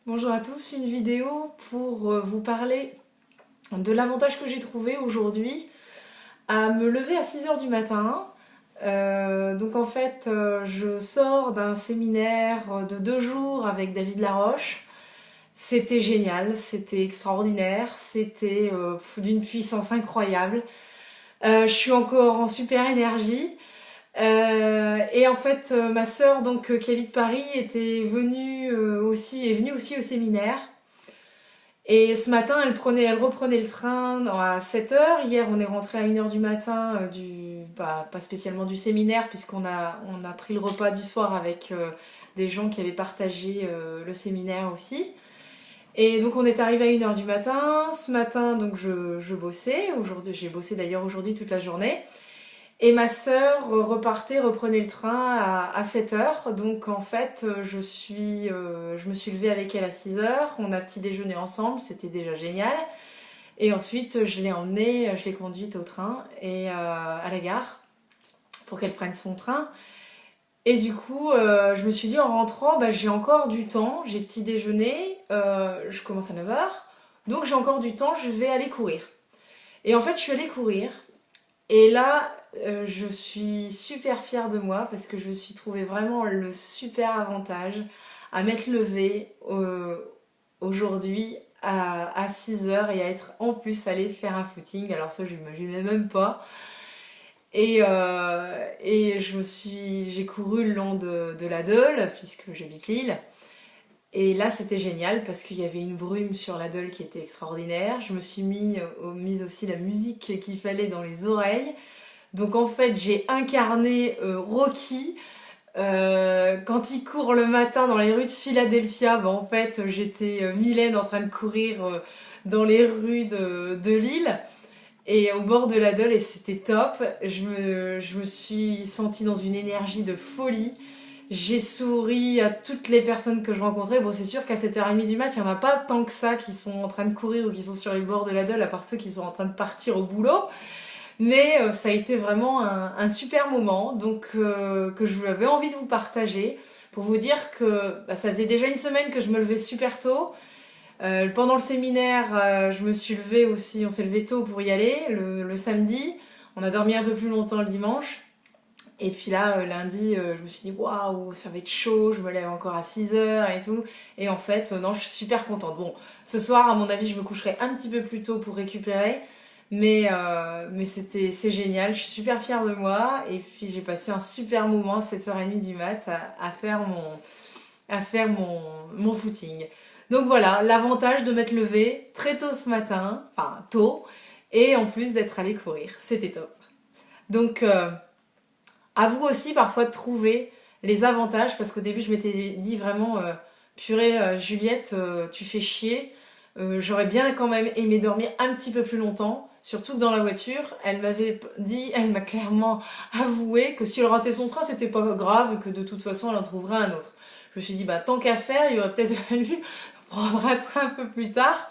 Bonjour à tous, une vidéo pour vous parler de l'avantage que j'ai trouvé aujourd'hui à me lever à 6 heures du matin. Donc en fait, je sors d'un séminaire de 2 jours avec David Laroche. C'était génial, c'était extraordinaire, c'était d'une puissance incroyable. Je suis encore en super énergie. Et en fait, ma sœur, donc qui habite Paris, est venue aussi au séminaire. Et ce matin, elle reprenait le train à 7 heures. Hier, on est rentré à 1 heure du matin, pas spécialement du séminaire, on a pris le repas du soir avec des gens qui avaient partagé le séminaire aussi. Et donc, on est arrivé à 1 heure du matin. Ce matin, donc, je bossais. J'ai bossé d'ailleurs aujourd'hui toute la journée. Et ma sœur reprenait le train à 7 heures. Donc en fait, je me suis levée avec elle à 6 heures. On a petit déjeuner ensemble, c'était déjà génial. Et ensuite, je l'ai conduite au train et à la gare pour qu'elle prenne son train. Et du coup, je me suis dit en rentrant, bah, j'ai encore du temps, j'ai petit déjeuner, je commence à 9 heures. Donc j'ai encore du temps, je vais aller courir. Et en fait, je suis allée courir. Et là, je suis super fière de moi parce que je me suis trouvé vraiment le super avantage à m'être levée aujourd'hui à 6 heures et à être en plus allée faire un footing. Alors ça, je n'imaginais même pas. Et j'ai couru le long de la Deule puisque j'habite Lille. Et là, c'était génial parce qu'il y avait une brume sur la Deule qui était extraordinaire. Je me suis mise aussi la musique qu'il fallait dans les oreilles. Donc en fait, j'ai incarné Rocky. Quand il court le matin dans les rues de Philadelphia, bah, en fait, j'étais Mylène en train de courir dans les rues de Lille et au bord de la Dole et c'était top. Je me suis sentie dans une énergie de folie. J'ai souri à toutes les personnes que je rencontrais. Bon, c'est sûr qu'à 7h30 du mat, il n'y en a pas tant que ça qui sont en train de courir ou qui sont sur les bords de la Dole, à part ceux qui sont en train de partir au boulot. Mais ça a été vraiment un super moment, donc que je avais envie de vous partager pour vous dire que bah, ça faisait déjà une semaine que je me levais super tôt. Pendant le séminaire, je me suis levée aussi, on s'est levé tôt pour y aller le samedi. On a dormi un peu plus longtemps le dimanche. Et puis là, lundi, je me suis dit waouh, ça va être chaud, je me lève encore à 6 heures et tout. Et en fait, non, je suis super contente. Bon, ce soir, à mon avis, je me coucherai un petit peu plus tôt pour récupérer. Mais c'est génial, je suis super fière de moi. Et puis j'ai passé un super moment à 7h30 du mat à faire mon footing. Donc voilà, l'avantage de m'être levée très tôt ce matin, enfin tôt, et en plus d'être allée courir. C'était top. Donc à vous aussi parfois de trouver les avantages, parce qu'au début je m'étais dit vraiment, purée Juliette, tu fais chier. J'aurais bien quand même aimé dormir un petit peu plus longtemps, surtout que dans la voiture, elle m'a clairement avoué que si elle ratait son train, c'était pas grave, que de toute façon elle en trouverait un autre. Je me suis dit, bah tant qu'à faire, il aurait peut-être fallu prendre un train un peu plus tard.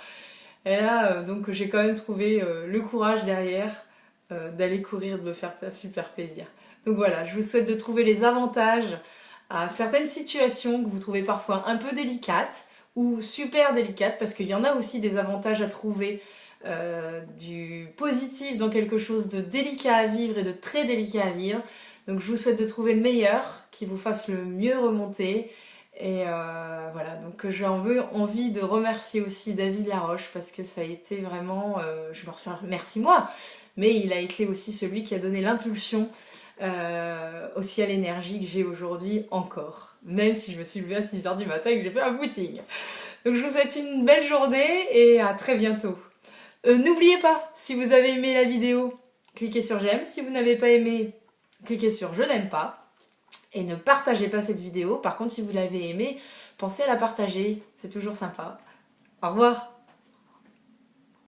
Et là, donc j'ai quand même trouvé le courage derrière d'aller courir, de me faire super plaisir. Donc voilà, je vous souhaite de trouver les avantages à certaines situations que vous trouvez parfois un peu délicates ou super délicates, parce qu'il y en a aussi des avantages à trouver du positif dans quelque chose de délicat à vivre et de très délicat à vivre. Donc je vous souhaite de trouver le meilleur, qui vous fasse le mieux remonter. Et voilà, donc j'ai envie de remercier aussi David Laroche parce que ça a été vraiment, je me remercie moi, mais il a été aussi celui qui a donné l'impulsion aussi à l'énergie que j'ai aujourd'hui encore, même si je me suis levée à 6 heures du matin et que j'ai fait un footing. Donc je vous souhaite une belle journée et à très bientôt. N'oubliez pas, si vous avez aimé la vidéo, cliquez sur j'aime. Si vous n'avez pas aimé, cliquez sur je n'aime pas. Et ne partagez pas cette vidéo. Par contre, si vous l'avez aimée, pensez à la partager. C'est toujours sympa. Au revoir.